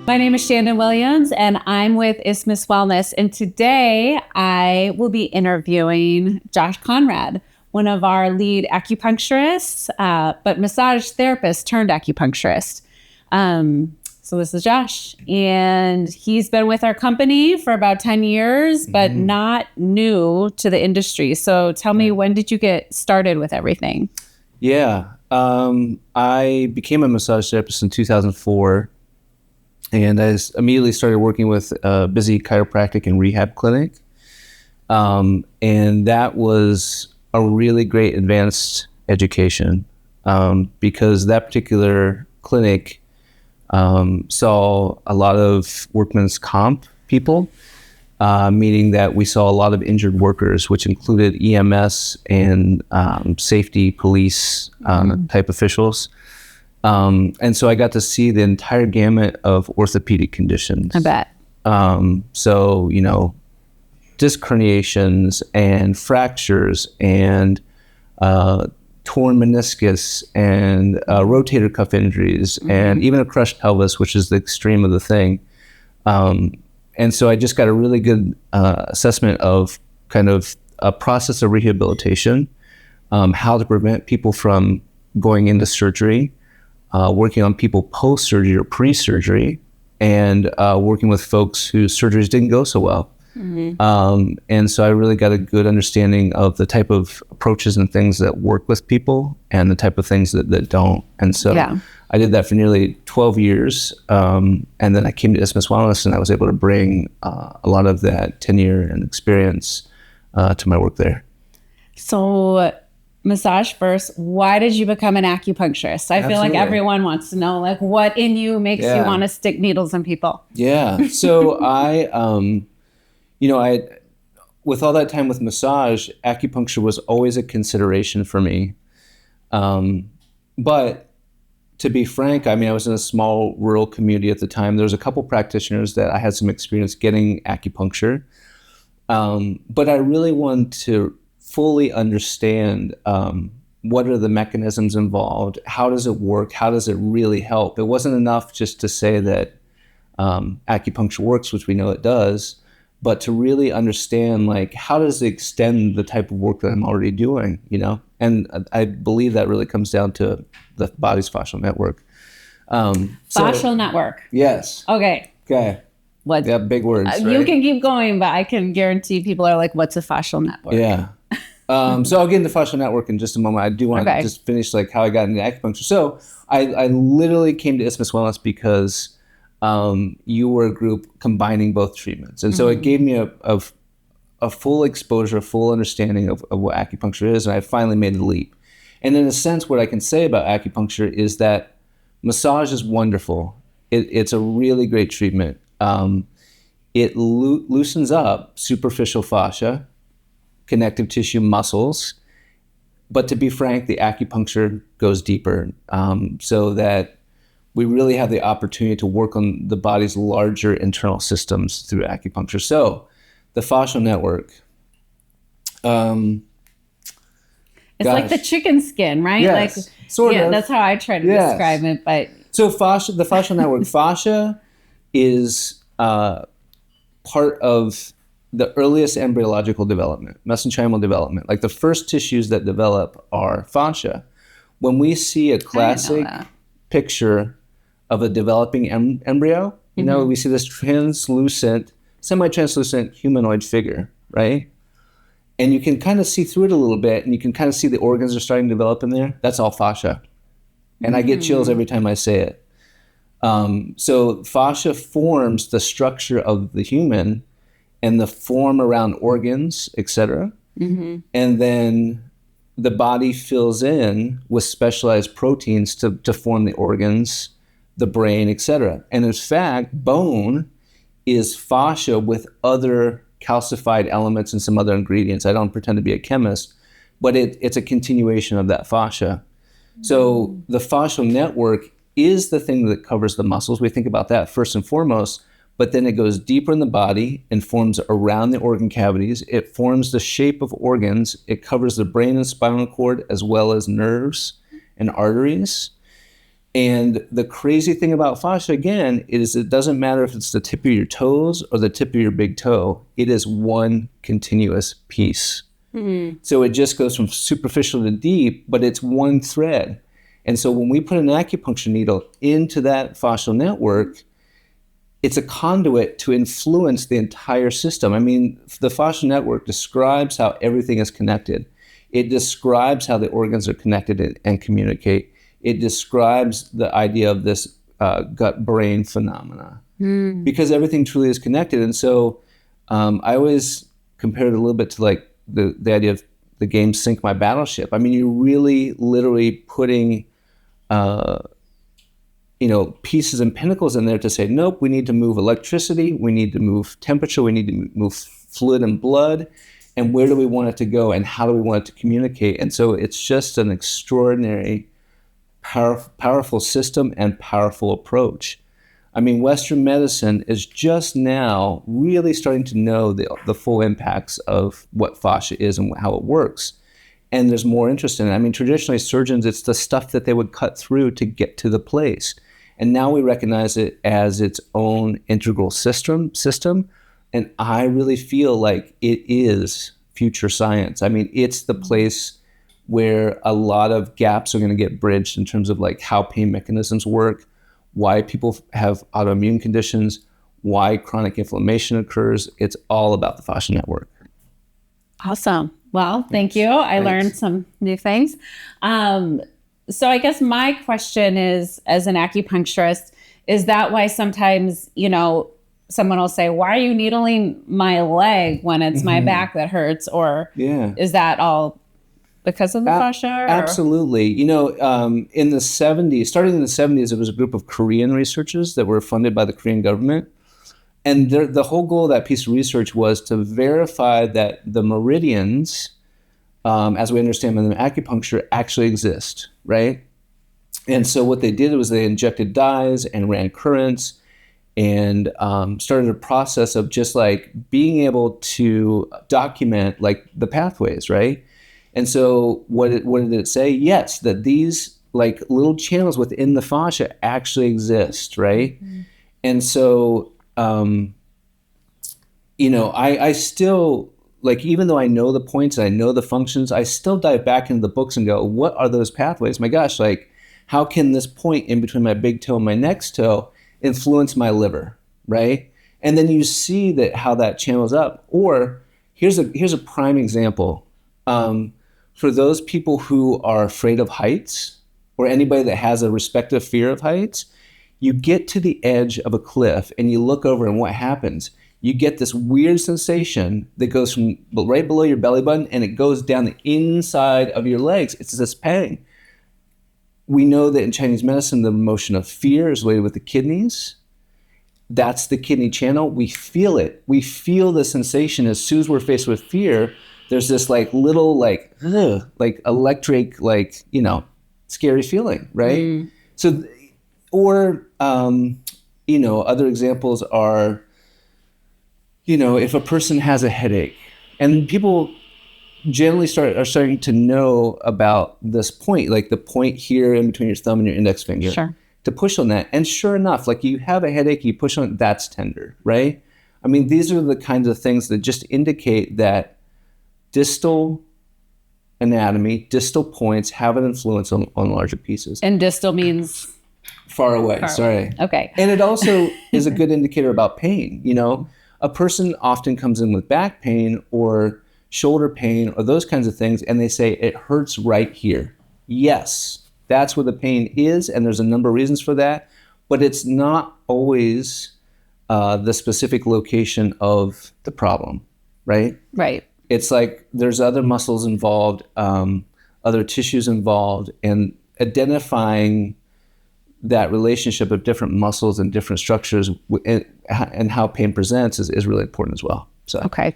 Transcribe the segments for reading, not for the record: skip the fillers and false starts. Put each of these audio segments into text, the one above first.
My name is Shannon Williams, and I'm with Isthmus Wellness. And today I will be interviewing Josh Conrad, one of our lead acupuncturists, but massage therapist turned acupuncturist. So this is Josh, and he's been with our company for about 10 years, but not new to the industry. So tell me, when did you get started with everything? Yeah, I became a massage therapist in 2004. And I immediately started working with a busy chiropractic and rehab clinic. And that was a really great advanced education because that particular clinic saw a lot of workman's comp people, meaning that we saw a lot of injured workers, which included EMS and safety police type officials. And so I got to see the entire gamut of orthopedic conditions. I bet. So, disc herniations and fractures and torn meniscus and rotator cuff injuries and even a crushed pelvis, which is the extreme of the thing. And so I just got a really good assessment of kind of a process of rehabilitation, how to prevent people from going into surgery, working on people post-surgery or pre-surgery, and working with folks whose surgeries didn't go so well. And so I really got a good understanding of the type of approaches and things that work with people and the type of things that don't. And so I did that for nearly 12 years. And then I came to Isthmus Wellness, and I was able to bring a lot of that tenure and experience to my work there. So massage first, why did you become an acupuncturist? I feel like everyone wants to know, like, what in you makes you want to stick needles in people? Yeah. So I with all that time with massage, acupuncture was always a consideration for me. But to be frank, I was in a small rural community at the time. There was a couple practitioners that I had some experience getting acupuncture. But I really wanted to fully understand what are the mechanisms involved, how does it work, how does it really help. It wasn't enough just to say that acupuncture works, which we know it does, but to really understand, like, how does it extend the type of work that I'm already doing, And I believe that really comes down to the body's fascial network. Fascial network. Yes. Okay. What? Yeah, big words. Right? You can keep going, but I can guarantee people are like, what's a fascial network? Yeah. So I'll get into fascial network in just a moment. I do want to just finish like how I got into acupuncture. So I literally came to Isthmus Wellness because you were a group combining both treatments. And so it gave me a full exposure, a full understanding of what acupuncture is. And I finally made the leap. And in a sense, what I can say about acupuncture is that massage is wonderful. It's a really great treatment. It loosens up superficial fascia, connective tissue, muscles. But to be frank, the acupuncture goes deeper, so that we really have the opportunity to work on the body's larger internal systems through acupuncture. So the fascial network. It's like the chicken skin, right? Yes, like, sort of. That's how I try to describe it. But so the fascial network, fascia is part of the earliest embryological development, mesenchymal development. Like the first tissues that develop are fascia. When we see a classic picture of a developing embryo, we see this translucent, semi-translucent humanoid figure, right? And you can kind of see through it a little bit, and you can kind of see the organs are starting to develop in there. That's all fascia. And I get chills every time I say it. So fascia forms the structure of the human and the form around organs, etc. And then the body fills in with specialized proteins to form the organs, the brain, etc. And in fact, bone is fascia with other calcified elements and some other ingredients. I don't pretend to be a chemist, but it's a continuation of that fascia. So the fascial network is the thing that covers the muscles. We think about that first and foremost, but then it goes deeper in the body and forms around the organ cavities. It forms the shape of organs. It covers the brain and spinal cord as well as nerves and arteries. And the crazy thing about fascia, again, is it doesn't matter if it's the tip of your toes or the tip of your big toe. It is one continuous piece. Mm-hmm. So it just goes from superficial to deep, but it's one thread. And so when we put an acupuncture needle into that fascial network, it's a conduit to influence the entire system. I mean, the fascial network describes how everything is connected. It describes how the organs are connected and communicate. It describes the idea of this gut-brain phenomena because everything truly is connected. And so I always compare it a little bit to like the idea of the game Sink My Battleship. I mean, you're really literally putting pieces and pinnacles in there to say, nope, we need to move electricity, we need to move temperature, we need to move fluid and blood, and where do we want it to go and how do we want it to communicate? And so it's just an extraordinary powerful system and powerful approach. I mean, Western medicine is just now really starting to know the full impacts of what fascia is and how it works. And there's more interest in it. I mean, traditionally, surgeons, it's the stuff that they would cut through to get to the place. And now we recognize it as its own integral system. And I really feel like it is future science. I mean, it's the place where a lot of gaps are going to get bridged in terms of like how pain mechanisms work, why people have autoimmune conditions, why chronic inflammation occurs. It's all about the fascial network. Awesome. Well, thank you. I learned some new things. So I guess my question is, as an acupuncturist, is that why sometimes, someone will say, why are you needling my leg when it's my back that hurts? Or is that all because of the fascia? Or? Absolutely. In the 70s, starting in the 70s, it was a group of Korean researchers that were funded by the Korean government. And the whole goal of that piece of research was to verify that the meridians, as we understand them in acupuncture, actually exist, right? And so what they did was they injected dyes and ran currents and started a process of just like being able to document like the pathways, right? And so what did it say? Yes, that these like little channels within the fascia actually exist, right? Mm-hmm. And so, I still, like, even though I know the points and I know the functions, I still dive back into the books and go, what are those pathways? My gosh, like, how can this point in between my big toe and my next toe influence my liver, right? And then you see that how that channels up. Or here's a prime example. For those people who are afraid of heights, or anybody that has a respective fear of heights, you get to the edge of a cliff and you look over and what happens? You get this weird sensation that goes from right below your belly button and it goes down the inside of your legs. It's this pang. We know that in Chinese medicine, the emotion of fear is related with the kidneys. That's the kidney channel. We feel it. We feel the sensation as soon as we're faced with fear. There's this like little like electric, scary feeling, right? Mm. So, or, other examples are, if a person has a headache, and people generally are starting to know about this point, like the point here in between your thumb and your index finger, sure, to push on that. And sure enough, like you have a headache, you push on it, that's tender, right? I mean, these are the kinds of things that just indicate that distal anatomy, distal points have an influence on larger pieces. And distal means? Far away, sorry. Okay. And it also is a good indicator about pain. A person often comes in with back pain or shoulder pain or those kinds of things, and they say, it hurts right here. Yes, that's where the pain is, and there's a number of reasons for that, but it's not always the specific location of the problem, right? Right. It's like there's other muscles involved, other tissues involved, and identifying that relationship of different muscles and different structures and how pain presents is really important as well. So okay.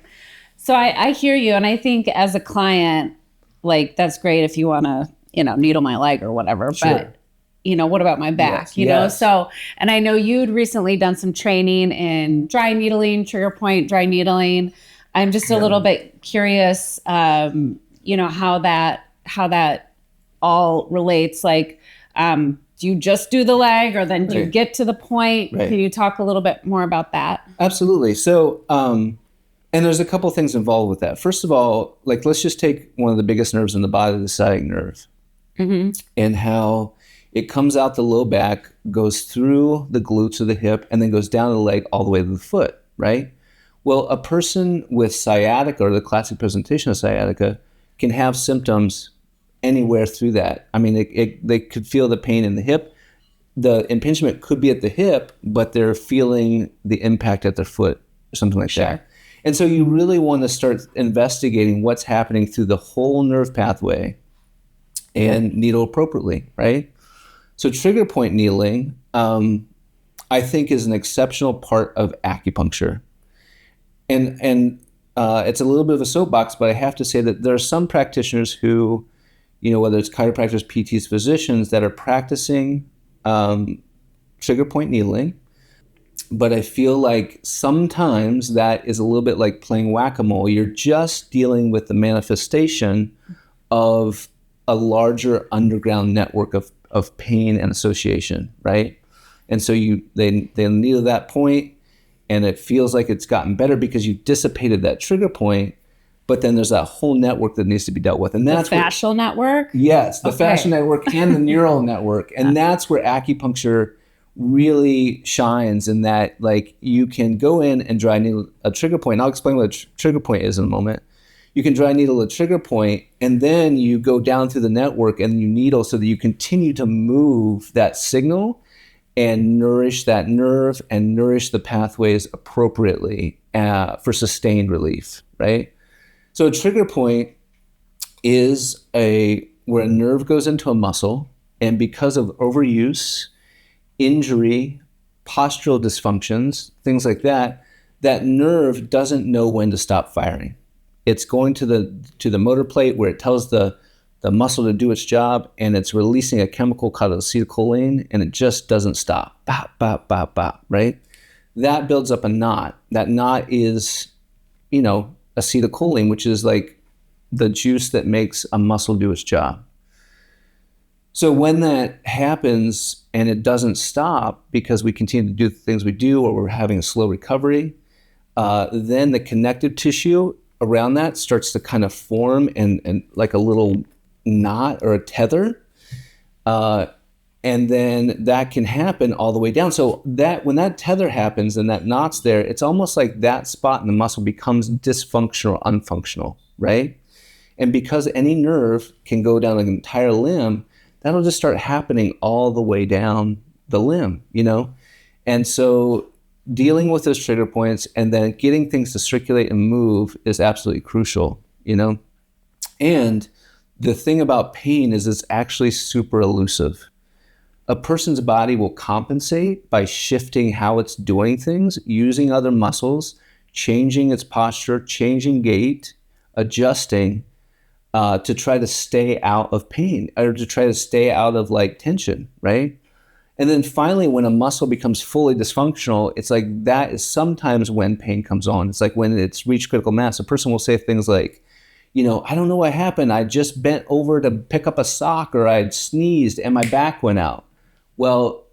So I hear you, and I think as a client, like that's great if you want to, needle my leg or whatever, sure. But what about my back? Yes. So, and I know you'd recently done some training in dry needling, trigger point, dry needling. I'm just a little bit curious, how that all relates. Like, do you just do the leg, or then do you Right. get to the point? Right. Can you talk a little bit more about that? Absolutely. So, and there's a couple things involved with that. First of all, like let's just take one of the biggest nerves in the body, the sciatic nerve, and how it comes out the low back, goes through the glutes of the hip, and then goes down the leg all the way to the foot, right? Well, a person with sciatica, or the classic presentation of sciatica, can have symptoms anywhere through that. I mean, they could feel the pain in the hip. The impingement could be at the hip, but they're feeling the impact at their foot or something like that. And so you really want to start investigating what's happening through the whole nerve pathway and needle appropriately, right? So trigger point needling, I think, is an exceptional part of acupuncture. And it's a little bit of a soapbox, but I have to say that there are some practitioners who, whether it's chiropractors, PTs, physicians, that are practicing trigger point needling. But I feel like sometimes that is a little bit like playing whack-a-mole. You're just dealing with the manifestation of a larger underground network of pain and association, right? And so they needle that point, and it feels like it's gotten better because you dissipated that trigger point, but then there's that whole network that needs to be dealt with. And that's the fascial network? Yes, the fascial network and the neural network. And that's where acupuncture really shines, in that like you can go in and dry needle a trigger point. I'll explain what a trigger point is in a moment. You can dry needle a trigger point, and then you go down through the network and you needle so that you continue to move that signal and nourish that nerve and nourish the pathways appropriately for sustained relief, right? So a trigger point is where a nerve goes into a muscle, and because of overuse, injury, postural dysfunctions, things like that, that nerve doesn't know when to stop firing. It's going to the motor plate where it tells the muscle to do its job, and it's releasing a chemical called acetylcholine, and it just doesn't stop. Bop, bop, bop, bop, right? That builds up a knot. That knot is, acetylcholine, which is like the juice that makes a muscle do its job. So when that happens and it doesn't stop because we continue to do the things we do, or we're having a slow recovery, then the connective tissue around that starts to kind of form and like a little knot or a tether. And then that can happen all the way down. So that when that tether happens and that knot's there, it's almost like that spot in the muscle becomes dysfunctional or unfunctional, right? And because any nerve can go down an entire limb, that'll just start happening all the way down the limb, And so dealing with those trigger points and then getting things to circulate and move is absolutely crucial, And the thing about pain is it's actually super elusive. A person's body will compensate by shifting how it's doing things, using other muscles, changing its posture, changing gait, adjusting, to try to stay out of pain, or to try to stay out of like tension, right? And then finally, when a muscle becomes fully dysfunctional, it's like that is sometimes when pain comes on. It's like when it's reached critical mass. A person will say things like, I don't know what happened. I just bent over to pick up a sock, or I sneezed and my back went out. Well,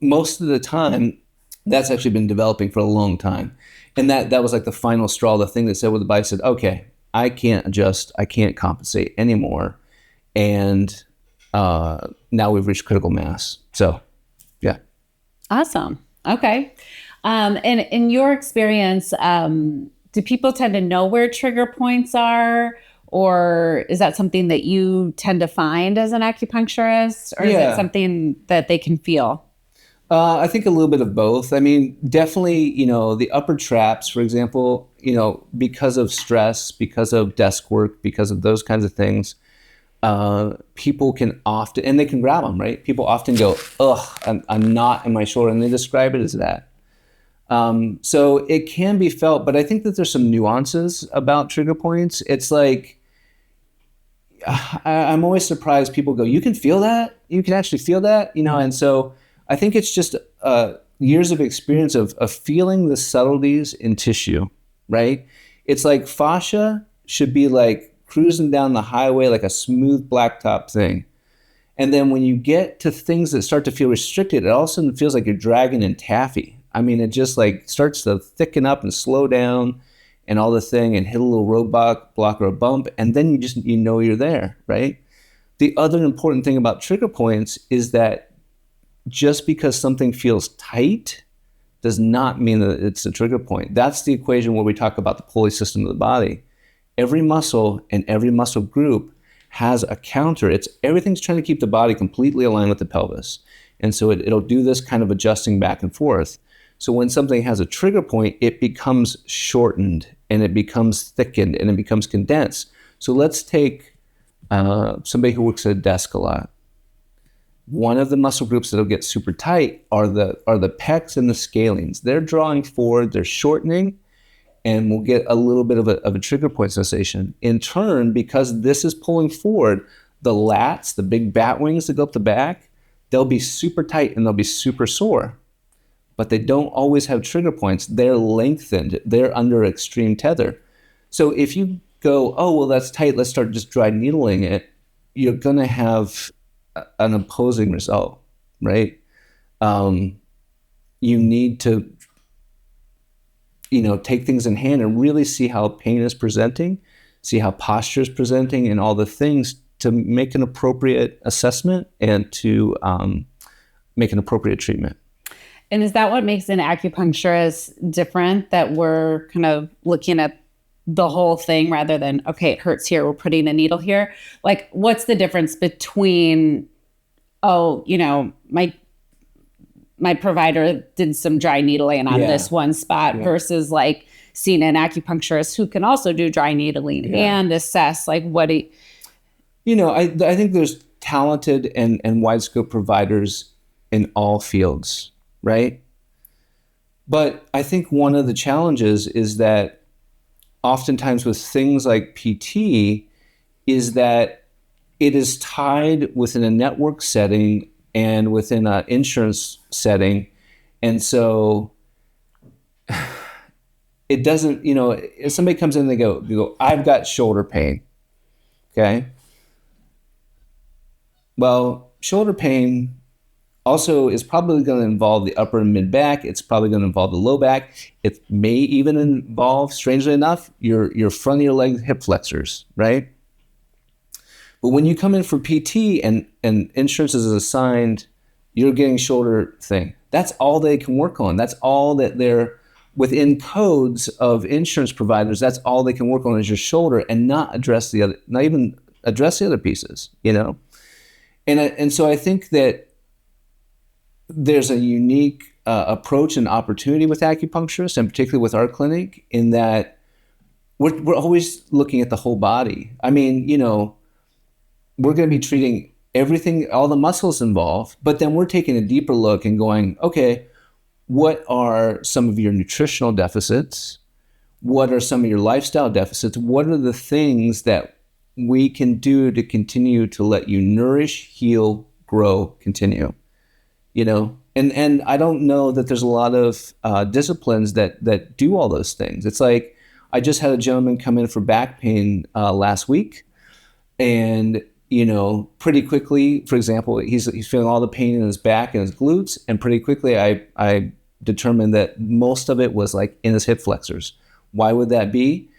most of the time, that's actually been developing for a long time. And that was like the final straw, the thing that said, well, the body said, okay, I can't adjust, I can't compensate anymore. And now we've reached critical mass. So, yeah. Awesome. Okay. And in your experience, do people tend to know where trigger points are? Or is that something that you tend to find as an acupuncturist? Or is it something that they can feel? I think a little bit of both. I mean, definitely, the upper traps, for example, because of stress, because of desk work, because of those kinds of things, people can often, and they can grab them, right? People often go, ugh, a knot in my shoulder, and they describe it as that. So it can be felt, but I think that there's some nuances about trigger points. It's like, I'm always surprised people go, you can feel that? You can actually feel that? And so I think it's just years of experience of feeling the subtleties in tissue, right? It's like fascia should be like cruising down the highway like a smooth blacktop thing. And then when you get to things that start to feel restricted, it all of a sudden feels like you're dragging in taffy. I mean, it just like starts to thicken up and slow down and all the thing and hit a little roadblock or a bump. And then you know you're there, right? The other important thing about trigger points is that just because something feels tight does not mean that it's a trigger point. That's the equation where we talk about the pulley system of the body. Every muscle and every muscle group has a counter. Everything's trying to keep the body completely aligned with the pelvis. And so it'll do this kind of adjusting back and forth. So when something has a trigger point, it becomes shortened and it becomes thickened and it becomes condensed. So let's take somebody who works at a desk a lot. One of the muscle groups that'll get super tight are the pecs and the scalenes. They're drawing forward, they're shortening, and we'll get a little bit of a trigger point sensation. In turn, because this is pulling forward, the lats, the big bat wings that go up the back, they'll be super tight and they'll be super sore. But they don't always have trigger points. They're lengthened. They're under extreme tether. So if you go, oh, well, that's tight, let's start just dry needling it, you're going to have an opposing result, right? You need to, take things in hand and really see how pain is presenting, see how posture is presenting, and all the things to make an appropriate assessment and to make an appropriate treatment. And is that what makes an acupuncturist different, that we're kind of looking at the whole thing rather than, okay, it hurts here, we're putting a needle here? Like, what's the difference between, my provider did some dry needling on this one spot versus like seeing an acupuncturist who can also do dry needling and assess like what he... I think there's talented and wide scope providers in all fields, right? But I think one of the challenges is that oftentimes with things like PT is that it is tied within a network setting and within an insurance setting. And so it doesn't, if somebody comes in and they go, I've got shoulder pain. Okay. Well, shoulder pain also is probably going to involve the upper and mid back. It's probably going to involve the low back. It may even involve, strangely enough, your front of your leg hip flexors, right? But when you come in for PT and insurance is assigned, you're getting shoulder thing. That's all they can work on. That's all that they're within codes of insurance providers. That's all they can work on is your shoulder and not even address the other pieces, And so I think that there's a unique approach and opportunity with acupuncturists, and particularly with our clinic, in that we're always looking at the whole body. I mean, we're going to be treating everything, all the muscles involved, but then we're taking a deeper look and going, okay, what are some of your nutritional deficits? What are some of your lifestyle deficits? What are the things that we can do to continue to let you nourish, heal, grow, continue? And I don't know that there's a lot of disciplines that do all those things. It's like, I just had a gentleman come in for back pain last week, and pretty quickly, for example, he's feeling all the pain in his back and his glutes, and pretty quickly I determined that most of it was like in his hip flexors. Why would that be?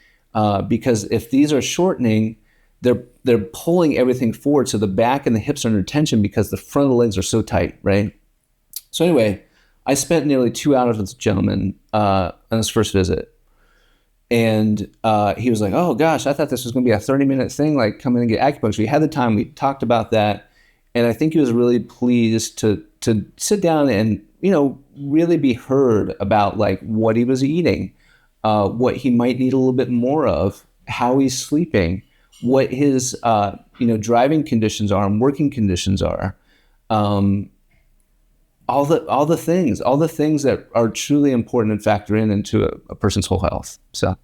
Because if these are shortening, they're pulling everything forward, so the back and the hips are under tension because the front of the legs are so tight, right? So anyway, I spent nearly 2 hours with this gentleman on his first visit. And he was like, oh gosh, I thought this was going to be a 30-minute thing, like come in and get acupuncture. We had the time, we talked about that. And I think he was really pleased to sit down and, really be heard about like what he was eating, what he might need a little bit more of, how he's sleeping, what his, driving conditions are and working conditions are. All the things that are truly important and factor into a person's whole health. So,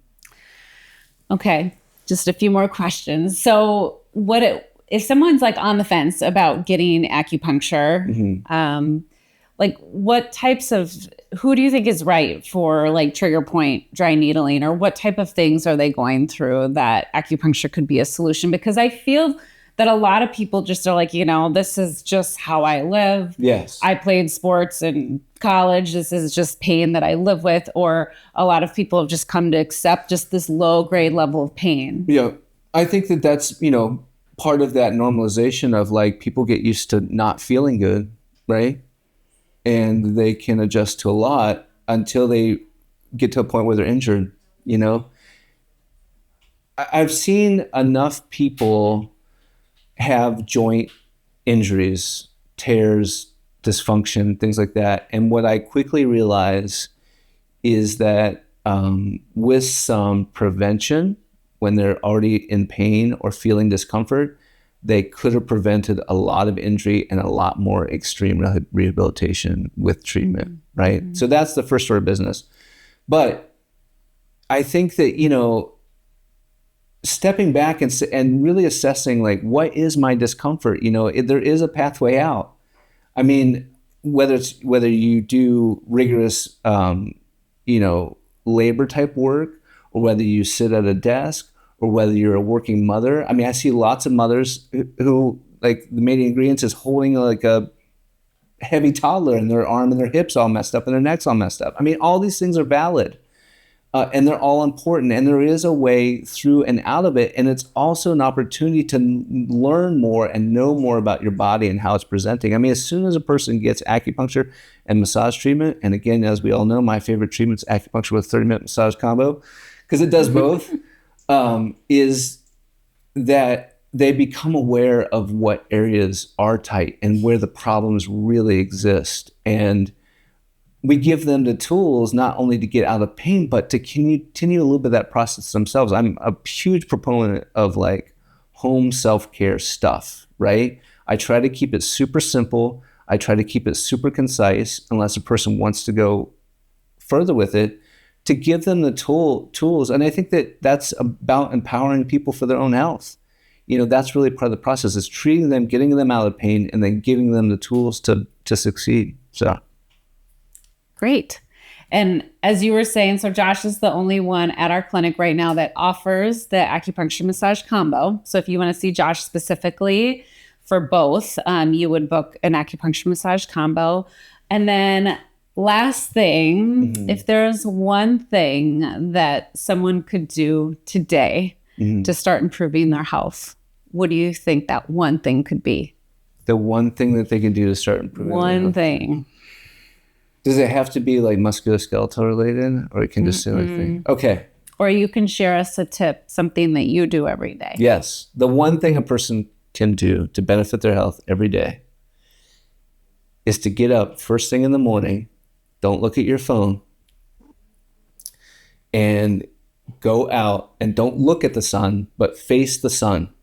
okay, just a few more questions. So, if someone's like on the fence about getting acupuncture, like what types of, who do you think is right for like trigger point dry needling, or what type of things are they going through that acupuncture could be a solution? Because I feel that a lot of people just are like, this is just how I live. Yes. I played sports in college. This is just pain that I live with. Or a lot of people have just come to accept just this low grade level of pain. Yeah. I think that that's, part of that normalization of like people get used to not feeling good, right? And they can adjust to a lot until they get to a point where they're injured, I've seen enough people have joint injuries, tears, dysfunction, things like that. And what I quickly realize is that with some prevention, when they're already in pain or feeling discomfort, they could have prevented a lot of injury and a lot more extreme rehabilitation with treatment, right? Mm-hmm. So that's the first order of business. But I think that, stepping back and really assessing, like, what is my discomfort? There is a pathway out. I mean, whether you do rigorous, labor type work, or whether you sit at a desk, or whether you're a working mother. I mean, I see lots of mothers who like the main ingredients is holding like a heavy toddler and their arm and their hips all messed up and their necks all messed up. I mean, all these things are valid. And they're all important, and there is a way through and out of it. And it's also an opportunity to learn more and know more about your body and how it's presenting. I mean, as soon as a person gets acupuncture and massage treatment, and again, as we all know, my favorite treatment is acupuncture with 30-minute massage combo, because it does both, is that they become aware of what areas are tight and where the problems really exist. And we give them the tools not only to get out of pain, but to continue a little bit of that process themselves. I'm a huge proponent of like home self-care stuff, right? I try to keep it super simple. I try to keep it super concise, unless a person wants to go further with it, to give them the tools. And I think that that's about empowering people for their own health. That's really part of the process, is treating them, getting them out of pain, and then giving them the tools to succeed. So. Great. And as you were saying, so Josh is the only one at our clinic right now that offers the acupuncture massage combo. So if you want to see Josh specifically for both, you would book an acupuncture massage combo. And then last thing, if there's one thing that someone could do today to start improving their health, what do you think that one thing could be? The one thing that they can do to start improving their health? One thing. Does it have to be like musculoskeletal related, or it can just say anything? Okay. Or you can share us a tip, something that you do every day. Yes. The one thing a person can do to benefit their health every day is to get up first thing in the morning, don't look at your phone, and go out and don't look at the sun, but face the sun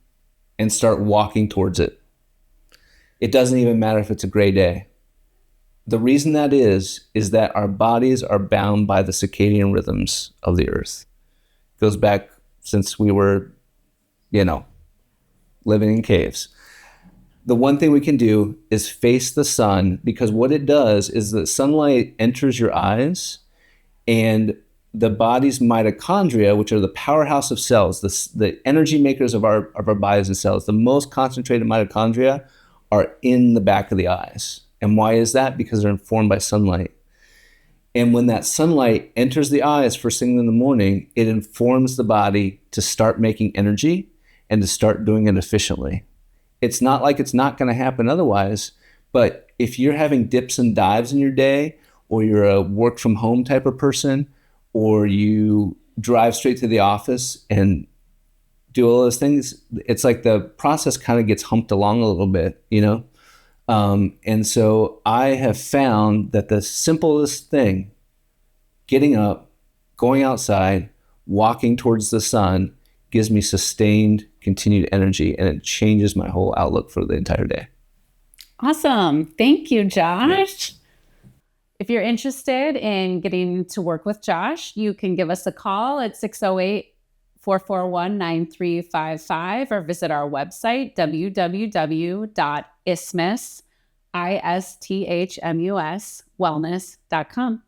and start walking towards it. It doesn't even matter if it's a gray day. The reason that is that our bodies are bound by the circadian rhythms of the earth. It goes back since we were, living in caves. The one thing we can do is face the sun, because what it does is that sunlight enters your eyes, and the body's mitochondria, which are the powerhouse of cells, the energy makers of our bodies and cells, the most concentrated mitochondria are in the back of the eyes. And why is that? Because they're informed by sunlight. And when that sunlight enters the eyes first thing in the morning, it informs the body to start making energy and to start doing it efficiently. It's not like it's not going to happen otherwise, but if you're having dips and dives in your day, or you're a work from home type of person, or you drive straight to the office and do all those things, it's like the process kind of gets humped along a little bit, And so I have found that the simplest thing, getting up, going outside, walking towards the sun, gives me sustained, continued energy, and it changes my whole outlook for the entire day. Awesome. Thank you, Josh. If you're interested in getting to work with Josh, you can give us a call at 608-441-9355 or visit our website, www.isthmus, wellness.com.